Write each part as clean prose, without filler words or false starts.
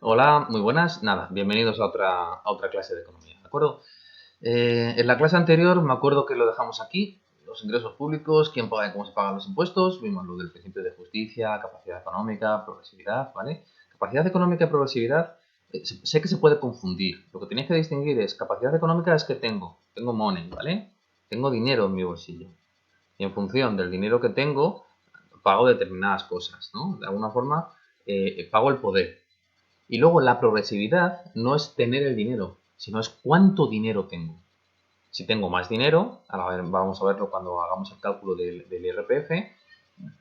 Hola, muy buenas. Nada, bienvenidos a otra clase de economía, ¿de acuerdo? En la clase anterior me acuerdo que lo dejamos aquí, los ingresos públicos, quién paga y cómo se pagan los impuestos, vimos lo del principio de justicia, capacidad económica, progresividad, ¿vale? Capacidad económica y progresividad, sé que se puede confundir. Lo que tenéis que distinguir es capacidad económica es que tengo money, ¿vale? Tengo dinero en mi bolsillo. Y en función del dinero que tengo, pago determinadas cosas, ¿no? De alguna forma, pago el poder. Y luego la progresividad no es tener el dinero, sino es cuánto dinero tengo. Si tengo más dinero, ahora vamos a verlo cuando hagamos el cálculo del IRPF,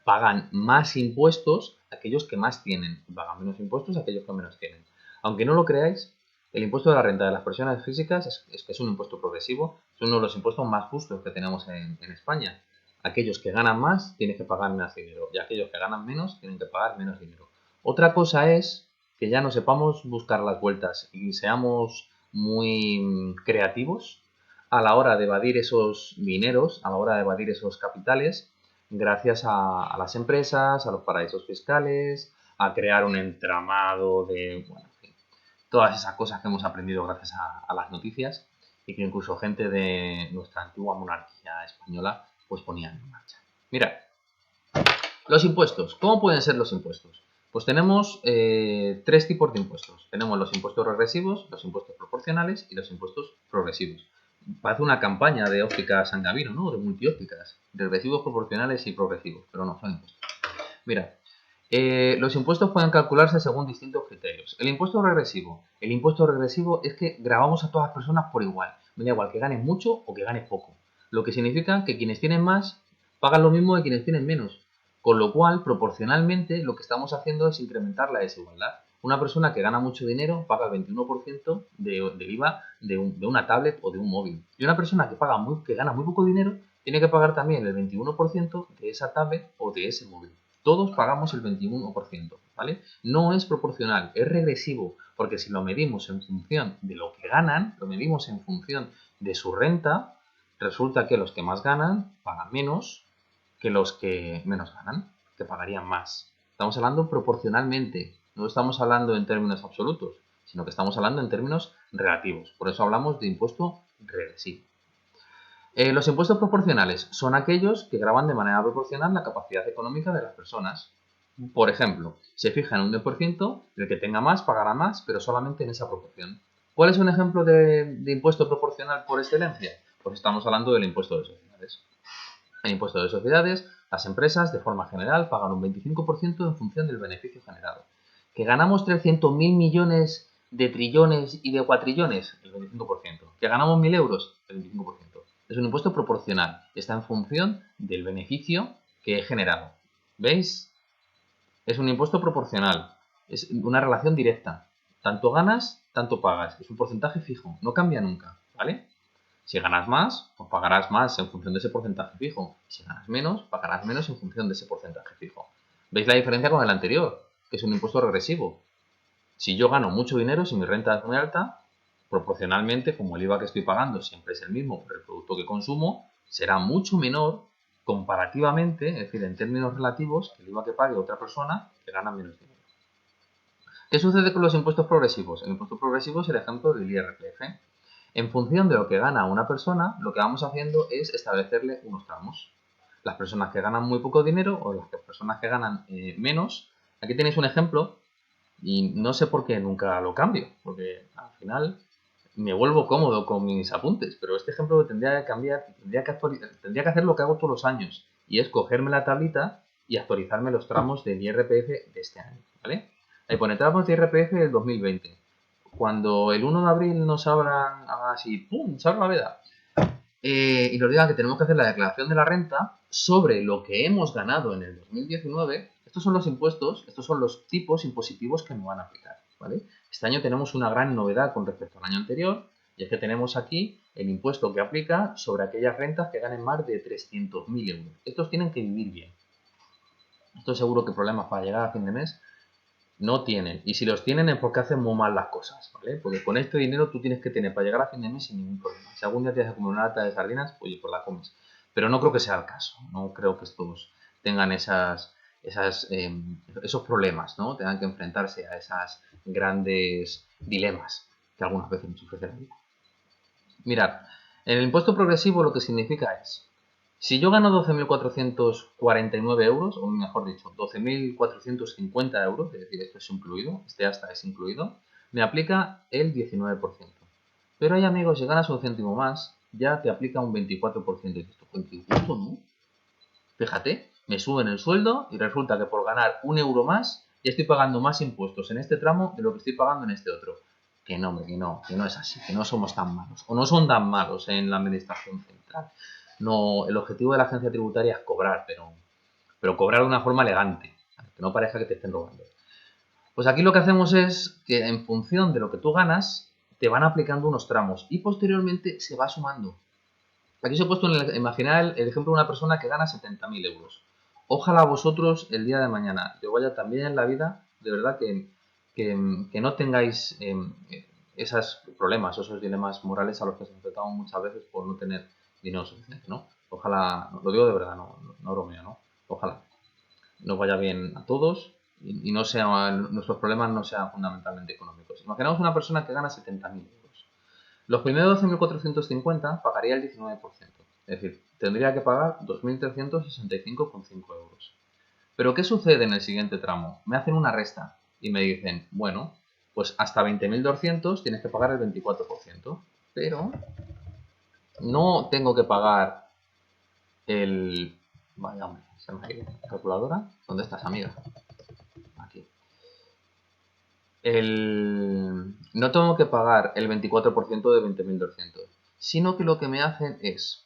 pagan más impuestos aquellos que más tienen y pagan menos impuestos aquellos que menos tienen. Aunque no lo creáis, el impuesto de la renta de las personas físicas es un impuesto progresivo, es uno de los impuestos más justos que tenemos en España. Aquellos que ganan más tienen que pagar más dinero y aquellos que ganan menos tienen que pagar menos dinero. Otra cosa es que ya no sepamos buscar las vueltas y seamos muy creativos a la hora de evadir esos dineros, a la hora de evadir esos capitales, gracias a las empresas, a los paraísos fiscales, a crear un entramado de, bueno, en fin, todas esas cosas que hemos aprendido gracias a las noticias y que incluso gente de nuestra antigua monarquía española pues ponían en marcha. Mira, los impuestos. ¿Cómo pueden ser los impuestos? Pues tenemos tres tipos de impuestos. Tenemos los impuestos regresivos, los impuestos proporcionales y los impuestos progresivos. Parece una campaña de ópticas San Gavino, ¿no? De multiópticas. Regresivos, proporcionales y progresivos. Pero no, son impuestos. Mira, los impuestos pueden calcularse según distintos criterios. El impuesto regresivo. El impuesto regresivo es que grabamos a todas las personas por igual. Me da igual que ganes mucho o que ganes poco. Lo que significa que quienes tienen más pagan lo mismo que quienes tienen menos. Con lo cual, proporcionalmente, lo que estamos haciendo es incrementar la desigualdad. Una persona que gana mucho dinero paga el 21% del IVA de una tablet o de un móvil. Y una persona que gana muy poco dinero tiene que pagar también el 21% de esa tablet o de ese móvil. Todos pagamos el 21%, ¿vale? No es proporcional, es regresivo, porque si lo medimos en función de lo que ganan, lo medimos en función de su renta, resulta que los que más ganan pagan menos que los que menos ganan, que pagarían más. Estamos hablando proporcionalmente, no estamos hablando en términos absolutos, sino que estamos hablando en términos relativos. Por eso hablamos de impuesto regresivo. Los impuestos proporcionales son aquellos que graban de manera proporcional la capacidad económica de las personas. Por ejemplo, se fija en un 10%, el que tenga más pagará más, pero solamente en esa proporción. ¿Cuál es un ejemplo de impuesto proporcional por excelencia? Pues estamos hablando del impuesto de sociedades. El impuesto de sociedades, las empresas, de forma general, pagan un 25% en función del beneficio generado. ¿Que ganamos 300.000 millones de trillones y de cuatrillones? El 25%. ¿Que ganamos 1.000 euros? El 25%. Es un impuesto proporcional. Está en función del beneficio que he generado. ¿Veis? Es un impuesto proporcional. Es una relación directa. Tanto ganas, tanto pagas. Es un porcentaje fijo. No cambia nunca. ¿Vale? Si ganas más, pues pagarás más en función de ese porcentaje fijo. Si ganas menos, pagarás menos en función de ese porcentaje fijo. ¿Veis la diferencia con el anterior? Que es un impuesto regresivo. Si yo gano mucho dinero, si mi renta es muy alta, proporcionalmente, como el IVA que estoy pagando siempre es el mismo por el producto que consumo, será mucho menor comparativamente, es decir, en términos relativos, que el IVA que pague otra persona que gana menos dinero. ¿Qué sucede con los impuestos progresivos? El impuesto progresivo es el ejemplo del IRPF. En función de lo que gana una persona, lo que vamos haciendo es establecerle unos tramos. Las personas que ganan muy poco dinero o las personas que ganan menos. Aquí tenéis un ejemplo y no sé por qué nunca lo cambio, porque al final me vuelvo cómodo con mis apuntes, pero este ejemplo tendría que cambiar, tendría que hacer lo que hago todos los años y es cogerme la tablita y actualizarme los tramos del IRPF de este año, ¿vale? Ahí pone tramos de IRPF del 2020. Cuando el 1 de abril nos abran así, ¡pum!, se abre la veda. Y nos digan que tenemos que hacer la declaración de la renta sobre lo que hemos ganado en el 2019. Estos son los impuestos, estos son los tipos impositivos que me van a aplicar, ¿vale? Este año tenemos una gran novedad con respecto al año anterior, y es que tenemos aquí el impuesto que aplica sobre aquellas rentas que ganen más de 300.000 euros. Estos tienen que vivir bien. Estoy seguro que problemas para llegar a fin de mes no tienen. Y si los tienen es porque hacen muy mal las cosas, ¿vale? Porque con este dinero tú tienes que tener para llegar a fin de mes sin ningún problema. Si algún día tienes que comer una lata de sardinas, oye, pues la comes. Pero no creo que sea el caso. No creo que estos tengan esos problemas, ¿no? Tengan que enfrentarse a esos grandes dilemas que algunas veces nos ofrece la vida. Mirad, en el impuesto progresivo lo que significa es, si yo gano 12.449 euros, o mejor dicho, 12.450 euros, es decir, esto es incluido, este hasta es incluido, me aplica el 19%. Pero hay amigos, si ganas un céntimo más, ya te aplica un 24%. Y esto, qué gusto, ¿no? Fíjate, me suben el sueldo y resulta que por ganar un euro más, ya estoy pagando más impuestos en este tramo de lo que estoy pagando en este otro. Que no, hombre, que no es así, que no somos tan malos. O no son tan malos en la administración central. No, el objetivo de la agencia tributaria es cobrar, pero cobrar de una forma elegante, que no parezca que te estén robando. Pues aquí lo que hacemos es que en función de lo que tú ganas, te van aplicando unos tramos y posteriormente se va sumando. Aquí os he puesto, imaginar el ejemplo de una persona que gana 70.000 euros. Ojalá vosotros el día de mañana te vaya tan bien en la vida, de verdad que no tengáis esos problemas, esos dilemas morales a los que se enfrentamos muchas veces por no tener dinero suficiente, ¿no? Ojalá, lo digo de verdad, no bromeo, ¿no? Ojalá nos vaya bien a todos y no nuestros problemas no sean fundamentalmente económicos. Imaginamos una persona que gana 70.000 euros. Los primeros 12.450 pagaría el 19%. Es decir, tendría que pagar 2.365,5 euros. Pero ¿qué sucede en el siguiente tramo? Me hacen una resta y me dicen, bueno, pues hasta 20.200 tienes que pagar el 24%. Pero no tengo que pagar el... Vaya hombre, se me ha ido la calculadora. ¿Dónde estás, amiga? Aquí. No tengo que pagar el 24% de 20.200, sino que lo que me hacen es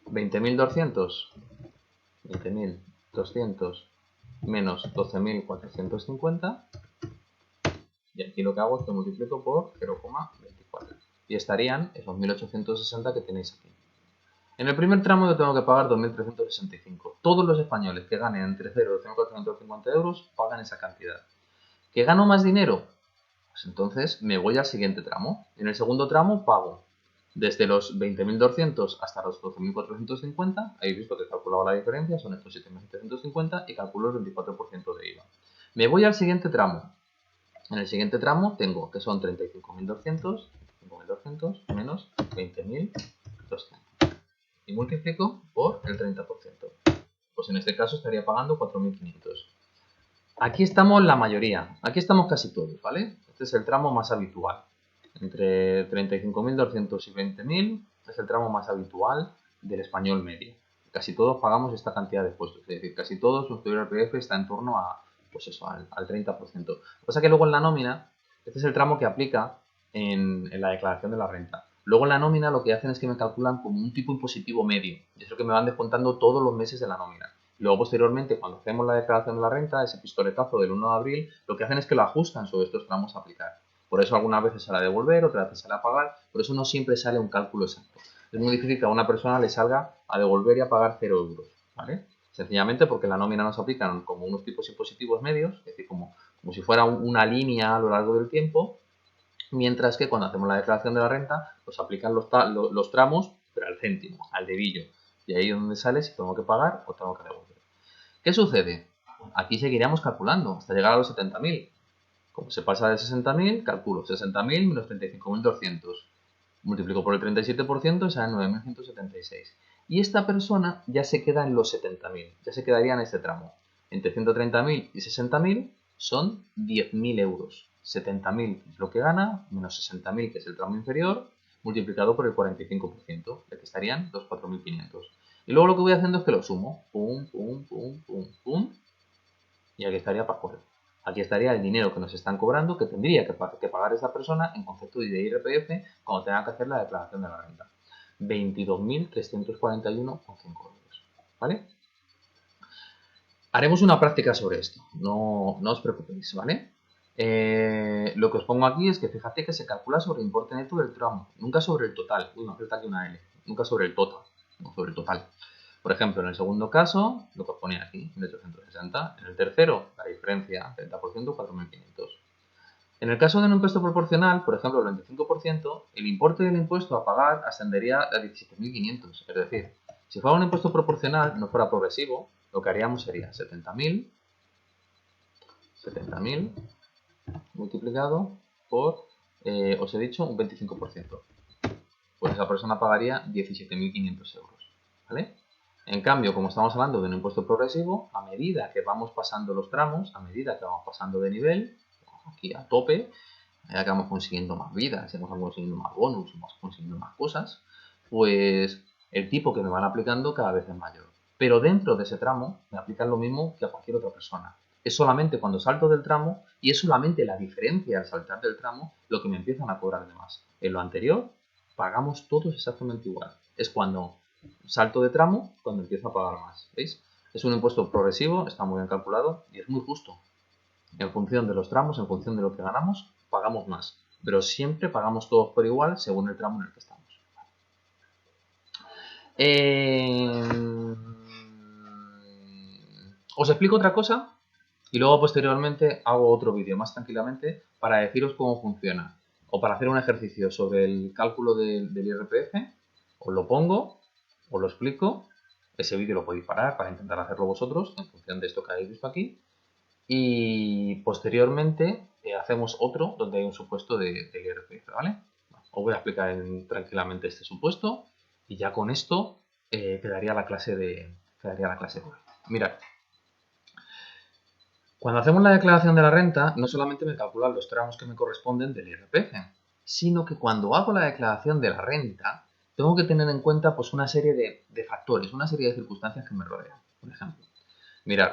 20.200 menos 12.450 y aquí lo que hago es que multiplico por 0,24 y estarían esos 1.860 que tenéis aquí. En el primer tramo yo tengo que pagar 2.365. Todos los españoles que ganen entre 0 y 2.450 euros pagan esa cantidad. ¿Que gano más dinero? Pues entonces me voy al siguiente tramo. En el segundo tramo pago desde los 20.200 hasta los 12.450. Habéis visto que he calculado la diferencia, son estos 7.750 y calculo el 24% de IVA. Me voy al siguiente tramo. En el siguiente tramo tengo que son 35.200 menos 20.200 y multiplico por el 30%. Pues en este caso estaría pagando 4.500. Aquí estamos la mayoría, aquí estamos casi todos, ¿vale? Este es el tramo más habitual. Entre 35.200 y 20.000 es el tramo más habitual del español medio. Casi todos pagamos esta cantidad de impuestos, es decir, casi todos nuestro IRPF está en torno a, pues eso, al 30%. Lo que pasa es que luego en la nómina, este es el tramo que aplica en la declaración de la renta. Luego en la nómina lo que hacen es que me calculan como un tipo impositivo medio, y es lo que me van descontando todos los meses de la nómina. Luego, posteriormente, cuando hacemos la declaración de la renta, ese pistoletazo del 1 de abril, lo que hacen es que lo ajustan sobre estos tramos a aplicar. Por eso algunas veces sale a devolver, otras veces sale a pagar, por eso no siempre sale un cálculo exacto. Es muy difícil que a una persona le salga a devolver y a pagar 0 euros, ¿vale? Sencillamente porque la nómina nos aplican como unos tipos impositivos medios, es decir, como si fuera una línea a lo largo del tiempo, mientras que cuando hacemos la declaración de la renta, nos aplican los tramos, pero al céntimo, al dedillo. Y ahí es donde sale si tengo que pagar o tengo que devolver. ¿Qué sucede? Aquí seguiríamos calculando hasta llegar a los 70.000. Como se pasa de 60.000, calculo 60.000 menos 35.200. Multiplico por el 37% y salen 9.176. Y esta persona ya se queda en los 70.000, ya se quedaría en este tramo. Entre 130.000 y 60.000 son 10.000 euros. 70.000 es lo que gana, menos 60.000 que es el tramo inferior, multiplicado por el 45%, de que estarían los 4.500. Y luego lo que voy haciendo es que lo sumo. Pum, pum, pum, pum, pum. Y aquí estaría para correr. Aquí estaría el dinero que nos están cobrando, que tendría que pagar esa persona en concepto de IRPF cuando tenga que hacer la declaración de la renta. 22.341,5 euros. ¿Vale? Haremos una práctica sobre esto. No os preocupéis, ¿vale? Lo que os pongo aquí es que fíjate que se calcula sobre el importe neto del tramo, nunca sobre el total. Uy, me falta aquí una L. Nunca sobre el total, no sobre el total. Por ejemplo, en el segundo caso, lo que os ponía aquí, 1.860. En el tercero, la diferencia, 30%, 4.500. En el caso de un impuesto proporcional, por ejemplo, el 25%, el importe del impuesto a pagar ascendería a 17.500. Es decir, si fuera un impuesto proporcional, no fuera progresivo, lo que haríamos sería 70.000 multiplicado por, os he dicho, un 25%. Pues esa persona pagaría 17.500 euros, ¿vale? En cambio, como estamos hablando de un impuesto progresivo, a medida que vamos pasando los tramos, a medida que vamos pasando de nivel, aquí a tope, a medida que vamos consiguiendo más vidas, vamos consiguiendo más bonus, vamos consiguiendo más cosas, pues el tipo que me van aplicando cada vez es mayor. Pero dentro de ese tramo me aplican lo mismo que a cualquier otra persona. Es solamente cuando salto del tramo y es solamente la diferencia al saltar del tramo lo que me empiezan a cobrar de más. En lo anterior pagamos todos exactamente igual. Es cuando salto de tramo cuando empiezo a pagar más. ¿Veis? Es un impuesto progresivo, está muy bien calculado y es muy justo. En función de los tramos, en función de lo que ganamos, pagamos más. Pero siempre pagamos todos por igual según el tramo en el que estamos. Os explico otra cosa y luego posteriormente hago otro vídeo más tranquilamente para deciros cómo funciona. O para hacer un ejercicio sobre el cálculo del IRPF, os lo pongo, os lo explico. Ese vídeo lo podéis parar para intentar hacerlo vosotros en función de esto que habéis visto aquí. Y posteriormente hacemos otro donde hay un supuesto del IRPF, ¿vale? Os voy a explicar tranquilamente este supuesto y ya con esto quedaría la clase de hoy. Mirad, cuando hacemos la declaración de la renta, no solamente me calculan los tramos que me corresponden del IRPF, sino que cuando hago la declaración de la renta, tengo que tener en cuenta pues, una serie de factores, una serie de circunstancias que me rodean. Por ejemplo, mirad,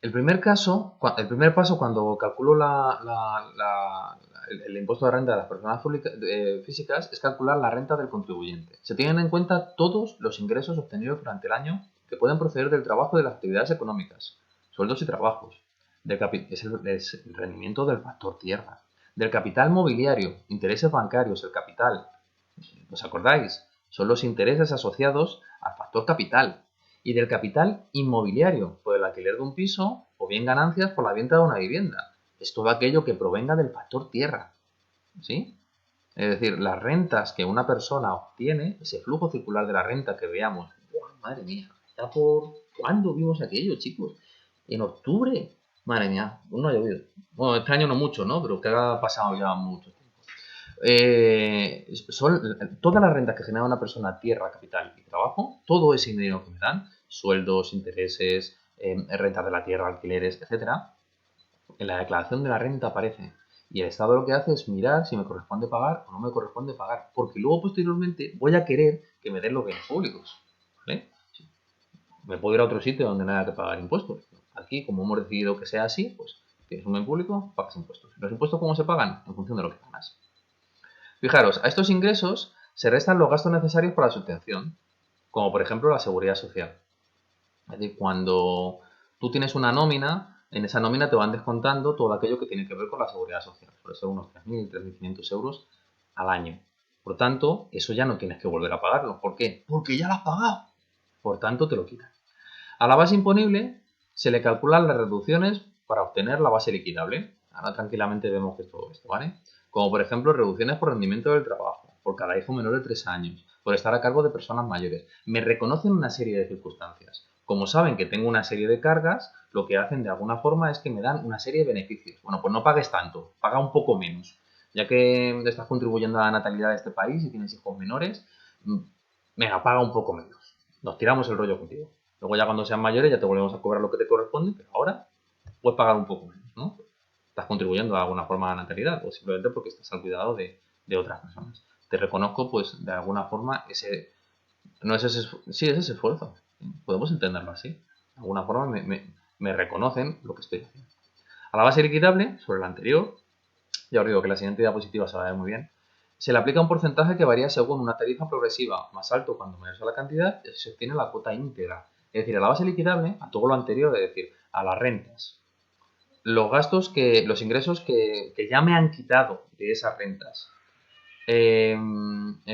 el primer paso cuando calculo el impuesto de renta de las personas físicas es calcular la renta del contribuyente. Se tienen en cuenta todos los ingresos obtenidos durante el año que pueden proceder del trabajo de las actividades económicas, sueldos y trabajos, es el rendimiento del factor tierra, del capital mobiliario, intereses bancarios, el capital. ¿Os acordáis? Son los intereses asociados al factor capital. Y del capital inmobiliario, por el alquiler de un piso o bien ganancias por la venta de una vivienda. Es todo aquello que provenga del factor tierra. ¿Sí? Es decir, las rentas que una persona obtiene, ese flujo circular de la renta que veamos. ¡Buah, madre mía! ¿Ya por cuándo vimos aquello, chicos? En octubre. Madre mía, no ha llovido. Bueno, este año no mucho, ¿no? Pero que ha pasado ya mucho tiempo. Son todas las rentas que genera una persona, tierra, capital y trabajo, todo ese dinero que me dan, sueldos, intereses, rentas de la tierra, alquileres, etcétera, en la declaración de la renta aparece. Y el Estado lo que hace es mirar si me corresponde pagar o no me corresponde pagar, porque luego posteriormente voy a querer que me den los bienes públicos. ¿Vale? Me puedo ir a otro sitio donde no haya que pagar impuestos. Aquí, como hemos decidido que sea así, pues tienes un bien público, pagas impuestos. ¿Los impuestos cómo se pagan? En función de lo que ganas. Fijaros, a estos ingresos se restan los gastos necesarios para la subvención, como por ejemplo la seguridad social. Es decir, cuando tú tienes una nómina, en esa nómina te van descontando todo aquello que tiene que ver con la seguridad social. Suele ser unos 3.000, 3.500 euros al año. Por tanto, eso ya no tienes que volver a pagarlo. ¿Por qué? Porque ya lo has pagado. Por tanto, te lo quitan. A la base imponible se le calculan las reducciones para obtener la base liquidable. Ahora tranquilamente vemos que es todo esto, ¿vale? Como por ejemplo reducciones por rendimiento del trabajo, por cada hijo menor de 3 años, por estar a cargo de personas mayores. Me reconocen una serie de circunstancias. Como saben que tengo una serie de cargas, lo que hacen de alguna forma es que me dan una serie de beneficios. Bueno, pues no pagues tanto, paga un poco menos. Ya que estás contribuyendo a la natalidad de este país y tienes hijos menores, venga, paga un poco menos. Nos tiramos el rollo contigo. Luego ya cuando sean mayores ya te volvemos a cobrar lo que te corresponde, pero ahora puedes pagar un poco menos, ¿no? Estás contribuyendo de alguna forma a la natalidad o simplemente porque estás al cuidado de otras personas. Te reconozco, pues, de alguna forma ese... No es ese, sí, es ese esfuerzo. Podemos entenderlo así. De alguna forma me reconocen lo que estoy haciendo. A la base liquidable, sobre la anterior, ya os digo que la siguiente diapositiva se va a ver muy bien, se le aplica un porcentaje que varía según una tarifa progresiva más alto cuando mayor sea la cantidad y se obtiene la cuota íntegra. Es decir, a la base liquidable, a todo lo anterior, es decir, a las rentas, los ingresos que ya me han quitado de esas rentas.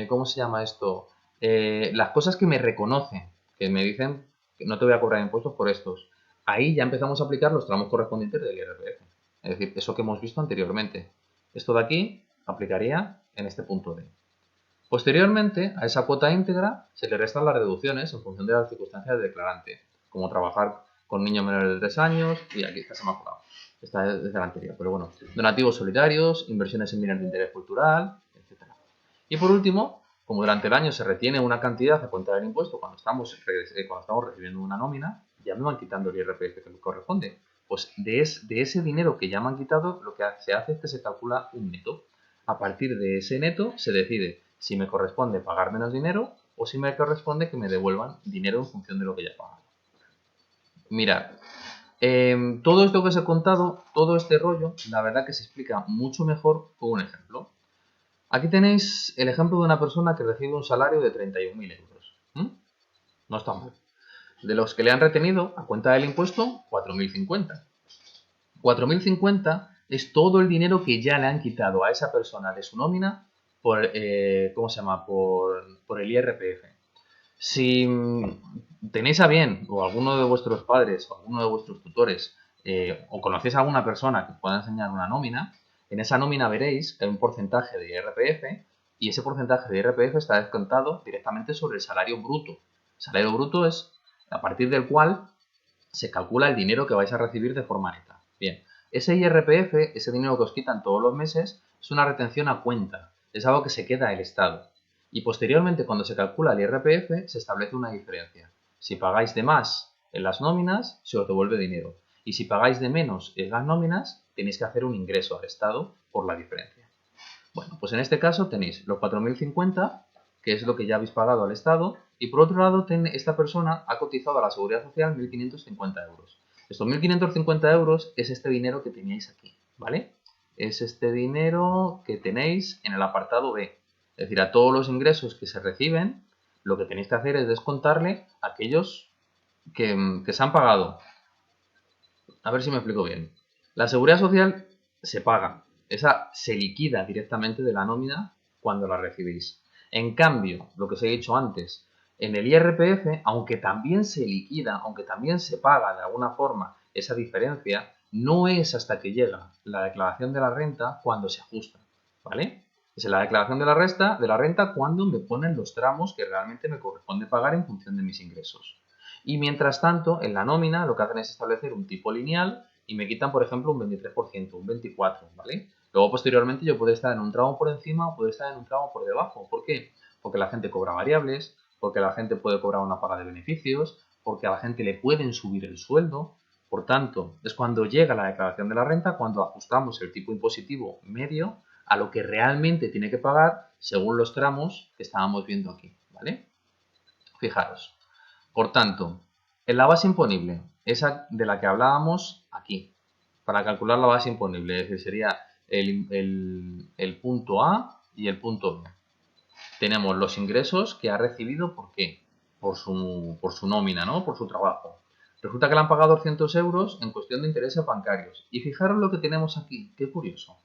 ¿Cómo se llama esto? Las cosas que me reconocen, que me dicen que no te voy a cobrar impuestos por estos. Ahí ya empezamos a aplicar los tramos correspondientes del IRPF. Es decir, eso que hemos visto anteriormente. Esto de aquí aplicaría en este punto D. Posteriormente, a esa cuota íntegra se le restan las deducciones en función de las circunstancias del declarante. como trabajar con niños menores de 3 años, y aquí esta se me ha colado. Esta es de la anterior, pero bueno, donativos solidarios, inversiones en bienes de interés cultural, etcétera. Y por último, como durante el año se retiene una cantidad a cuenta del impuesto cuando estamos recibiendo una nómina, ya me van quitando el IRPF que me corresponde. Pues de ese dinero que ya me han quitado, lo que se hace es que se calcula un neto. A partir de ese neto se decide si me corresponde pagar menos dinero o si me corresponde que me devuelvan dinero en función de lo que ya he pagado. Mirad, todo esto que os he contado, todo este rollo, la verdad que se explica mucho mejor con un ejemplo. Aquí tenéis el ejemplo de una persona que recibe un salario de 31.000 euros. No está mal. De los que le han retenido a cuenta del impuesto, 4.050. 4.050 es todo el dinero que ya le han quitado a esa persona de su nómina por, ¿cómo se llama? Por el IRPF. Si tenéis a bien, o alguno de vuestros padres, o alguno de vuestros tutores, o conocéis a alguna persona que pueda enseñar una nómina, en esa nómina veréis que hay un porcentaje de IRPF y ese porcentaje de IRPF está descontado directamente sobre el salario bruto. El salario bruto es a partir del cual se calcula el dinero que vais a recibir de forma neta. Bien, ese IRPF, ese dinero que os quitan todos los meses, es una retención a cuenta, es algo que se queda el Estado. Y posteriormente, cuando se calcula el IRPF, se establece una diferencia. Si pagáis de más en las nóminas, se os devuelve dinero. Y si pagáis de menos en las nóminas, tenéis que hacer un ingreso al Estado por la diferencia. Bueno, pues en este caso tenéis los 4.050, que es lo que ya habéis pagado al Estado, y por otro lado, esta persona ha cotizado a la Seguridad Social 1.550 euros. Estos 1.550 euros es este dinero que teníais aquí, ¿vale? Es este dinero que tenéis en el apartado B. Es decir, a todos los ingresos que se reciben, lo que tenéis que hacer es descontarle a aquellos que se han pagado. A ver si me explico bien. La Seguridad Social se paga. Esa se liquida directamente de la nómina cuando la recibís. En cambio, lo que os he dicho antes, en el IRPF, aunque también se liquida, aunque también se paga de alguna forma esa diferencia, no es hasta que llega la declaración de la renta cuando se ajusta, ¿vale? Es en la declaración de la renta cuando me ponen los tramos que realmente me corresponde pagar en función de mis ingresos. Y mientras tanto, en la nómina lo que hacen es establecer un tipo lineal y me quitan, por ejemplo, un 23%, un 24%, ¿vale? Luego, posteriormente, yo puedo estar en un tramo por encima o puedo estar en un tramo por debajo. ¿Por qué? Porque la gente cobra variables, porque la gente puede cobrar una paga de beneficios, porque a la gente le pueden subir el sueldo. Por tanto, es cuando llega la declaración de la renta, cuando ajustamos el tipo impositivo medio a lo que realmente tiene que pagar según los tramos que estábamos viendo aquí, ¿vale? Fijaros. Por tanto, en la base imponible, esa de la que hablábamos aquí, para calcular la base imponible, es decir, sería el punto A y el punto B. Tenemos los ingresos que ha recibido, ¿por qué? Por su nómina, ¿no? Por su trabajo. Resulta que le han pagado 200 euros en cuestión de intereses bancarios. Y fijaros lo que tenemos aquí, qué curioso.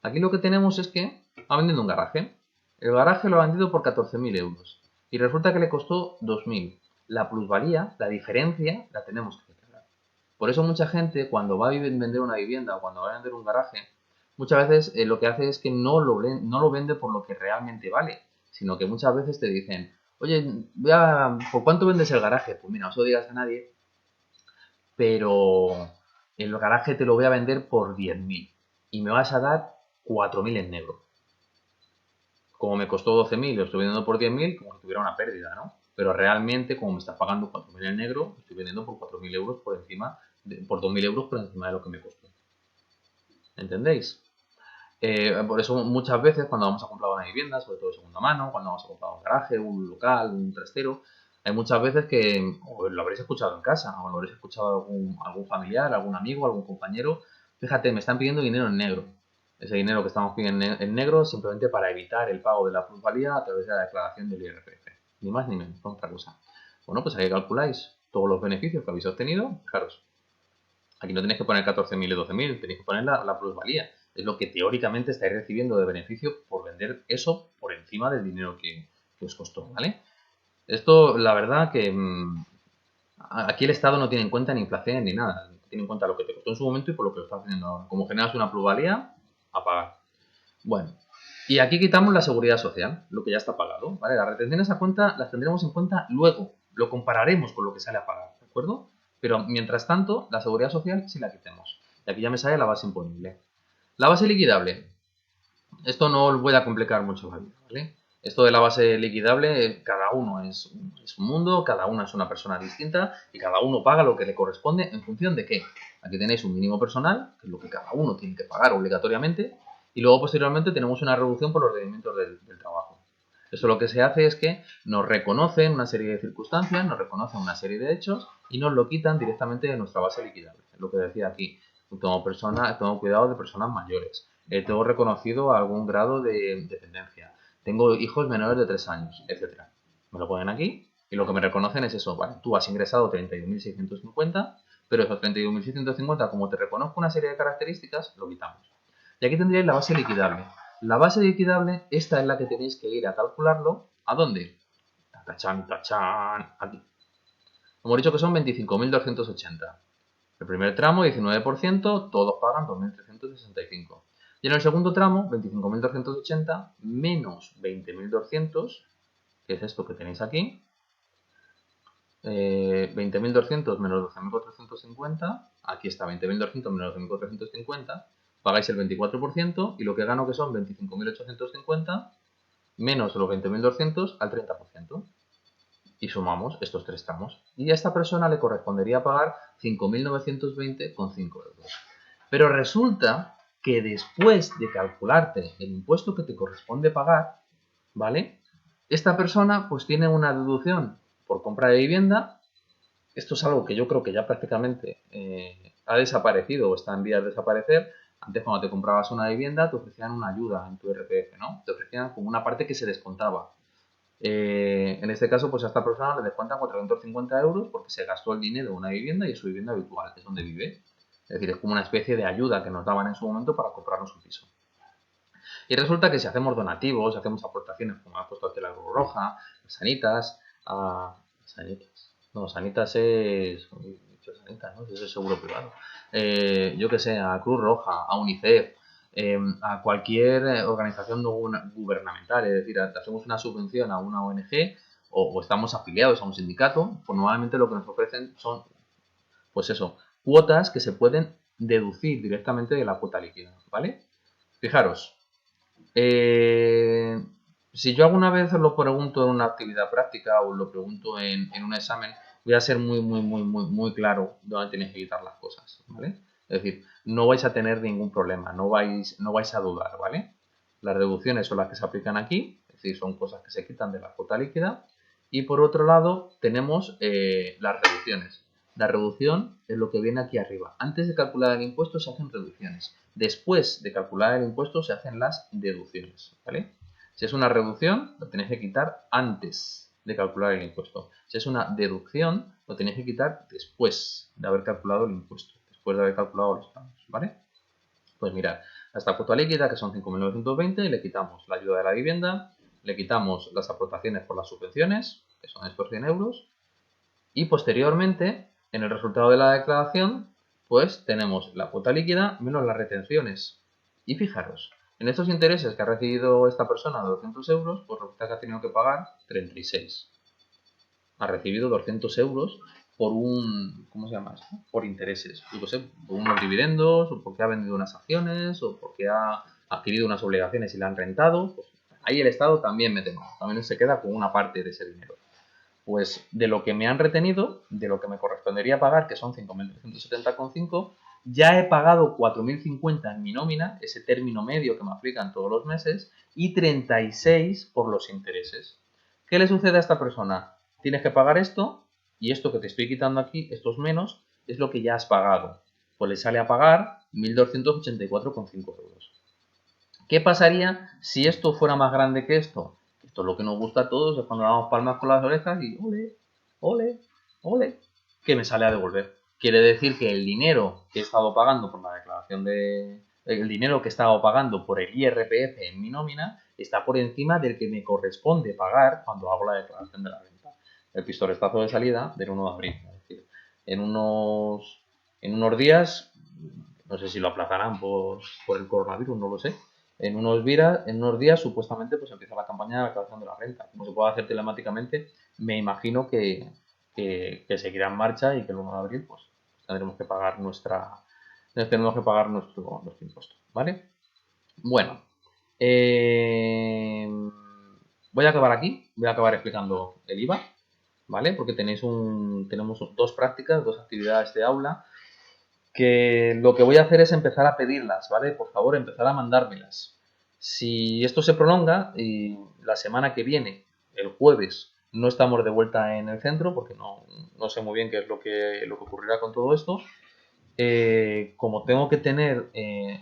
Aquí lo que tenemos es que ha vendido un garaje. El garaje lo ha vendido por 14.000 euros. Y resulta que le costó 2.000. La plusvalía, la diferencia, la tenemos que declarar. Por eso mucha gente cuando va a vender una vivienda o cuando va a vender un garaje, muchas veces lo que hace es que no lo vende por lo que realmente vale, sino que muchas veces te dicen, oye, ¿por cuánto vendes el garaje? Pues mira, no se lo digas a nadie, pero el garaje te lo voy a vender por 10.000 y me vas a dar 4.000 en negro. Como me costó 12.000 y lo estoy vendiendo por 10.000, como si tuviera una pérdida, ¿no? Pero realmente, como me estás pagando 4.000 en negro, estoy vendiendo por 4.000 euros por encima, por 2.000 euros por encima de lo que me costó. ¿Entendéis? Por eso muchas veces cuando vamos a comprar una vivienda, sobre todo de segunda mano, cuando vamos a comprar un garaje, un local, un trastero, hay muchas veces que lo habréis escuchado en casa, o lo habréis escuchado algún familiar, algún amigo, algún compañero. Fíjate, me están pidiendo dinero en negro. Ese dinero que estamos pidiendo en negro simplemente para evitar el pago de la plusvalía a través de la declaración del IRPF. Ni más ni menos, no otra cosa. Bueno, pues ahí calculáis todos los beneficios que habéis obtenido. Fijaros, aquí no tenéis que poner 14.000 y 12.000, tenéis que poner la plusvalía. Es lo que teóricamente estáis recibiendo de beneficio por vender eso por encima del dinero que os costó, ¿vale? Esto, la verdad que aquí el Estado no tiene en cuenta ni inflación ni nada. Tiene en cuenta lo que te costó en su momento y por lo que lo estás haciendo ahora. Como generas una plusvalía, a pagar. Bueno, y aquí quitamos la seguridad social, lo que ya está pagado, ¿vale? Las retenciones a cuenta las tendremos en cuenta luego. Lo compararemos con lo que sale a pagar, ¿de acuerdo? Pero mientras tanto, la seguridad social sí la quitemos. Y aquí ya me sale la base imponible. La base liquidable. Esto no os voy a complicar mucho la vida, ¿vale? Esto de la base liquidable, cada uno es un mundo, cada uno es una persona distinta y cada uno paga lo que le corresponde en función de qué. Aquí tenéis un mínimo personal, que es lo que cada uno tiene que pagar obligatoriamente, y luego posteriormente tenemos una reducción por los rendimientos del trabajo. Eso lo que se hace es que nos reconocen una serie de circunstancias, nos reconocen una serie de hechos y nos lo quitan directamente de nuestra base liquidable. Es lo que decía aquí. Tomo cuidado de personas mayores. Tengo reconocido algún grado de dependencia. Tengo hijos menores de 3 años, etcétera. Me lo ponen aquí y lo que me reconocen es eso. Vale, tú has ingresado 31.650, pero esos 31.650, como te reconozco una serie de características, lo quitamos. Y aquí tendríais la base liquidable. La base liquidable, esta es la que tenéis que ir a calcularlo. ¿A dónde? Tachán, tachán, aquí. Hemos dicho que son 25.280. El primer tramo, 19%, todos pagan 2.365. Y en el segundo tramo, 25.280 menos 20.200, que es esto que tenéis aquí. 20.200 menos 12.450, aquí está 20.200 menos 12.450, pagáis el 24% y lo que gano que son 25.850 menos los 20.200 al 30%. Y sumamos estos tres tramos. Y a esta persona le correspondería pagar 5.920,5 euros. Pero resulta que después de calcularte el impuesto que te corresponde pagar, ¿vale? Esta persona pues tiene una deducción por compra de vivienda. Esto es algo que yo creo que ya prácticamente ha desaparecido o está en vías de desaparecer. Antes, cuando te comprabas una vivienda, te ofrecían una ayuda en tu IRPF, ¿no? Te ofrecían como una parte que se descontaba. En este caso, pues a esta persona le descuentan 450 euros porque se gastó el dinero en una vivienda y es su vivienda habitual, es donde vive. Es decir, es como una especie de ayuda que nos daban en su momento para comprarnos un piso. Y resulta que si hacemos donativos, hacemos aportaciones, como ha puesto aquí la Cruz Roja, Sanitas, Sanitas. No, Sanitas es. Sanitas, ¿no? Eso es seguro privado. Yo que sé, a Cruz Roja, a UNICEF, a cualquier organización no gubernamental, es decir, hacemos una subvención a una ONG o estamos afiliados a un sindicato, pues normalmente lo que nos ofrecen son, pues eso, cuotas que se pueden deducir directamente de la cuota líquida, ¿vale? Fijaros, eh, si yo alguna vez os lo pregunto en una actividad práctica o lo pregunto en un examen, voy a ser muy claro dónde tenéis que quitar las cosas, ¿vale? Es decir, no vais a tener ningún problema, no vais a dudar, ¿vale? Las deducciones son las que se aplican aquí, es decir, son cosas que se quitan de la cuota líquida. Y por otro lado, tenemos las reducciones. La reducción es lo que viene aquí arriba. Antes de calcular el impuesto se hacen reducciones. Después de calcular el impuesto se hacen las deducciones, ¿vale? Si es una reducción, lo tenéis que quitar antes de calcular el impuesto. Si es una deducción, lo tenéis que quitar después de haber calculado el impuesto, después de haber calculado los tramos, ¿vale? Pues mirad, a esta cuota líquida, que son 5.920, le quitamos la ayuda de la vivienda, le quitamos las aportaciones por las subvenciones, que son estos 100 euros, y posteriormente, en el resultado de la declaración, pues tenemos la cuota líquida menos las retenciones. Y fijaros, en estos intereses que ha recibido esta persona de 200 euros, pues resulta que ha tenido que pagar 36. Ha recibido 200 euros por un, ¿cómo se llama esto? Por intereses. Yo qué sé, por unos dividendos, o porque ha vendido unas acciones, o porque ha adquirido unas obligaciones y la han rentado. Pues ahí el Estado también mete mano, también se queda con una parte de ese dinero. Pues de lo que me han retenido, de lo que me correspondería pagar, que son 5.370,5, ya he pagado 4.050 en mi nómina, ese término medio que me aplican todos los meses, y 36 por los intereses. ¿Qué le sucede a esta persona? Tienes que pagar esto, y esto que te estoy quitando aquí, estos menos, es lo que ya has pagado. Pues le sale a pagar 1.284,5 euros. ¿Qué pasaría si esto fuera más grande que esto? Esto es lo que nos gusta a todos, es cuando damos palmas con las orejas y ole, ole, ole, que me sale a devolver. Quiere decir que el dinero que he estado pagando por la declaración de... El dinero que he estado pagando por el IRPF en mi nómina está por encima del que me corresponde pagar cuando hago la declaración de la renta. El pistoletazo de salida del 1 de abril. Es decir, en unos días, no sé si lo aplazarán por el coronavirus, no lo sé, en unos días supuestamente pues empieza la campaña de declaración de la renta. Como se puede hacer telemáticamente, me imagino que que seguirá en marcha y que el 1 de abril pues tendremos que pagar nuestro impuesto, ¿vale? Bueno, eh, voy a acabar aquí, voy a acabar explicando el IVA, ¿vale? Porque tenemos dos prácticas, dos actividades de aula, que lo que voy a hacer es empezar a pedirlas, ¿vale? Por favor, empezar a mandármelas. Si esto se prolonga y la semana que viene, el jueves, no estamos de vuelta en el centro, porque no sé muy bien qué es lo que ocurrirá con todo esto, como tengo que tener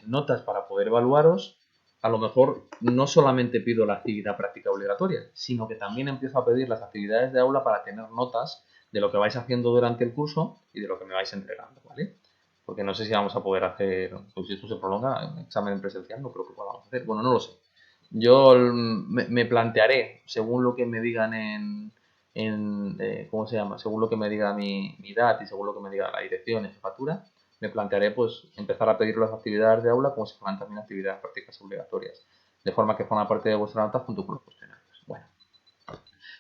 notas para poder evaluaros, a lo mejor no solamente pido la actividad práctica obligatoria, sino que también empiezo a pedir las actividades de aula para tener notas de lo que vais haciendo durante el curso y de lo que me vais entregando, ¿vale? Porque no sé si vamos a poder hacer, pues si esto se prolonga, un examen presencial, no creo que podamos hacer. Bueno, no lo sé. Yo me plantearé, según lo que me digan ¿cómo se llama? Según lo que me diga mi edad y según lo que me diga la dirección y jefatura, me plantearé pues empezar a pedir las actividades de aula como si fueran también actividades prácticas obligatorias, de forma que forma parte de vuestra nota junto con los cuestionarios. Bueno,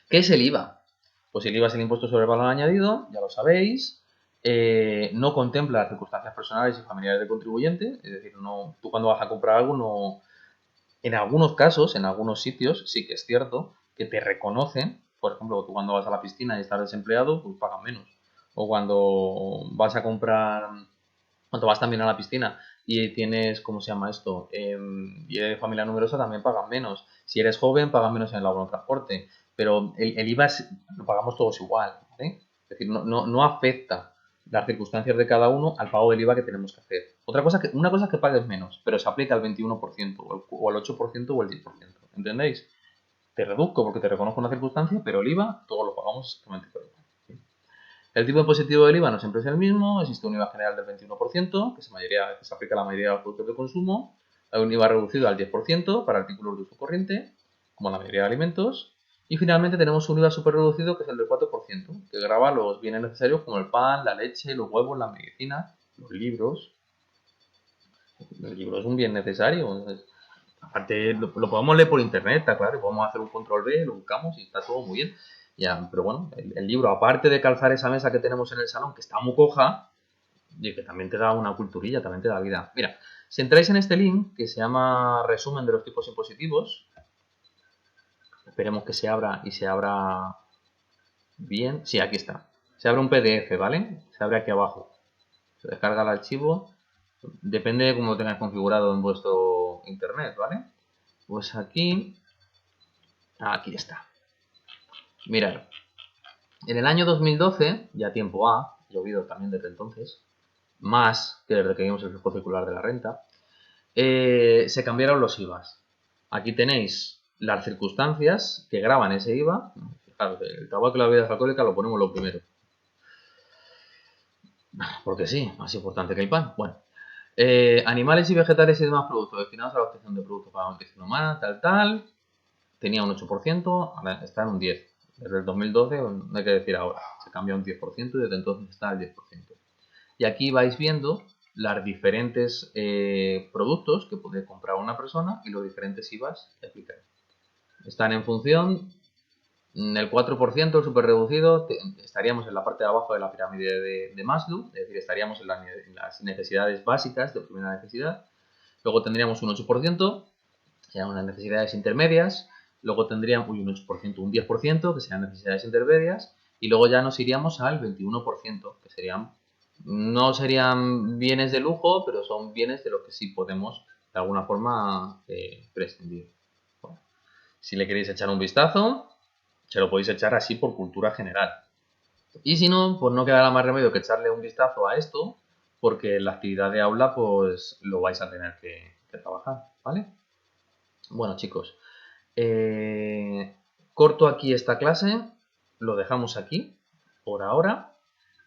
¿qué es el IVA? Pues el IVA es el impuesto sobre el valor añadido, ya lo sabéis. No contempla las circunstancias personales y familiares del contribuyente, es decir, tú cuando vas a comprar algo no, en algunos casos, en algunos sitios, sí que es cierto que te reconocen, por ejemplo, tú cuando vas a la piscina y estás desempleado, pues pagan menos. O cuando vas a comprar, cuando vas también a la piscina y tienes, ¿cómo se llama esto? Y eres familia numerosa, también pagan menos. Si eres joven, pagan menos en el abono de transporte. Pero el IVA lo pagamos todos igual, ¿vale? Es decir, no afecta las circunstancias de cada uno al pago del IVA que tenemos que hacer. Una cosa es que pagues menos, pero se aplica al 21% o al 8% o el 10%. ¿Entendéis? Te reduzco porque te reconozco una circunstancia, pero el IVA todos lo pagamos exactamente por igual. El tipo impositivo del IVA no siempre es el mismo, existe un IVA general del 21%, que se aplica a la mayoría de los productos de consumo, hay un IVA reducido al 10% para artículos de uso corriente, como la mayoría de alimentos, y finalmente tenemos un IVA súper reducido que es el del 4%, que grava los bienes necesarios como el pan, la leche, los huevos, la medicina, los libros. El libro es un bien necesario. Entonces, aparte, lo podemos leer por internet, está claro, y podemos hacer un control B, lo buscamos y está todo muy bien. Ya, pero bueno, el libro, aparte de calzar esa mesa que tenemos en el salón, que está muy coja, y que también te da una culturilla, también te da vida. Mira, si entráis en este link, que se llama resumen de los tipos impositivos, esperemos que se abra y se abra bien. Sí, aquí está. Se abre un PDF, ¿vale? Se abre aquí abajo. Se descarga el archivo. Depende de cómo lo tengáis configurado en vuestro internet, ¿vale? Pues aquí está. Mirad, en el año 2012, ya tiempo ha llovido también desde entonces, más que desde que vimos el fijo circular de la renta, se cambiaron los IVAs. Aquí tenéis las circunstancias que graban ese IVA. Fijaros, el tabaco y la bebida alcohólica lo ponemos lo primero. Porque sí, más importante que el pan. Bueno, animales y vegetales y demás productos destinados a la obtención de productos para la nutrición humana, tal, tenía un 8%, ahora está en un 10%. Desde el 2012, no hay que decir ahora, se cambió a un 10% y desde entonces está al 10%. Y aquí vais viendo los diferentes productos que puede comprar una persona y los diferentes IVAs que aplican. Están en función, el 4%, el súper reducido, estaríamos en la parte de abajo de la pirámide de Maslow, es decir, estaríamos en las necesidades básicas de primera necesidad. Luego tendríamos un 8%, que serían unas necesidades intermedias. Luego tendríamos un 8%, un 10%, que serían necesidades intermedias. Y luego ya nos iríamos al 21%, que no serían bienes de lujo, pero son bienes de los que sí podemos de alguna forma prescindir. Bueno, si le queréis echar un vistazo, se lo podéis echar así por cultura general. Y si no, pues no quedará más remedio que echarle un vistazo a esto, porque en la actividad de aula pues lo vais a tener que trabajar, ¿vale? Bueno, chicos, corto aquí esta clase, lo dejamos aquí por ahora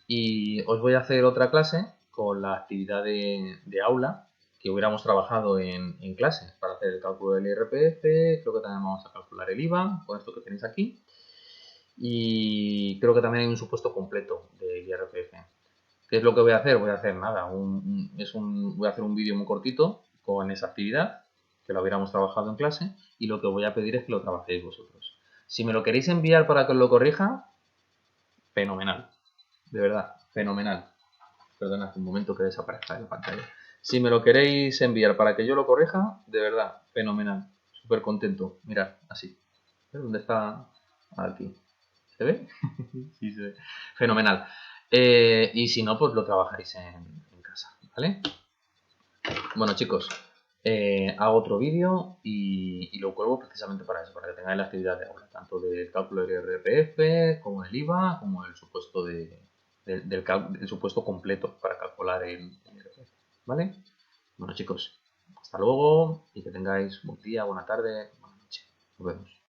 y os voy a hacer otra clase con la actividad de aula que hubiéramos trabajado en clase para hacer el cálculo del IRPF, creo que también vamos a calcular el IVA con esto que tenéis aquí y creo que también hay un supuesto completo del IRPF. ¿Qué es lo que voy a hacer? Voy a hacer nada, voy a hacer un vídeo muy cortito con esa actividad que lo hubiéramos trabajado en clase y lo que voy a pedir es que lo trabajéis vosotros. Si me lo queréis enviar para que os lo corrija, fenomenal. De verdad, fenomenal. Perdonad un momento que desaparezca de la pantalla. Si me lo queréis enviar para que yo lo corrija, de verdad, fenomenal. Súper contento. Mirad, así. ¿Dónde está? Aquí. ¿Se ve? Sí, se ve. Fenomenal. Y si no, pues lo trabajáis en casa, ¿vale? Bueno, chicos, hago otro vídeo y lo cuelgo precisamente para eso, para que tengáis la actividad de aula, tanto del cálculo del IRPF, como el IVA, como el supuesto del supuesto completo para calcular el IRPF, ¿vale? Bueno, chicos, hasta luego y que tengáis buen día, buena tarde, buena noche. Nos vemos.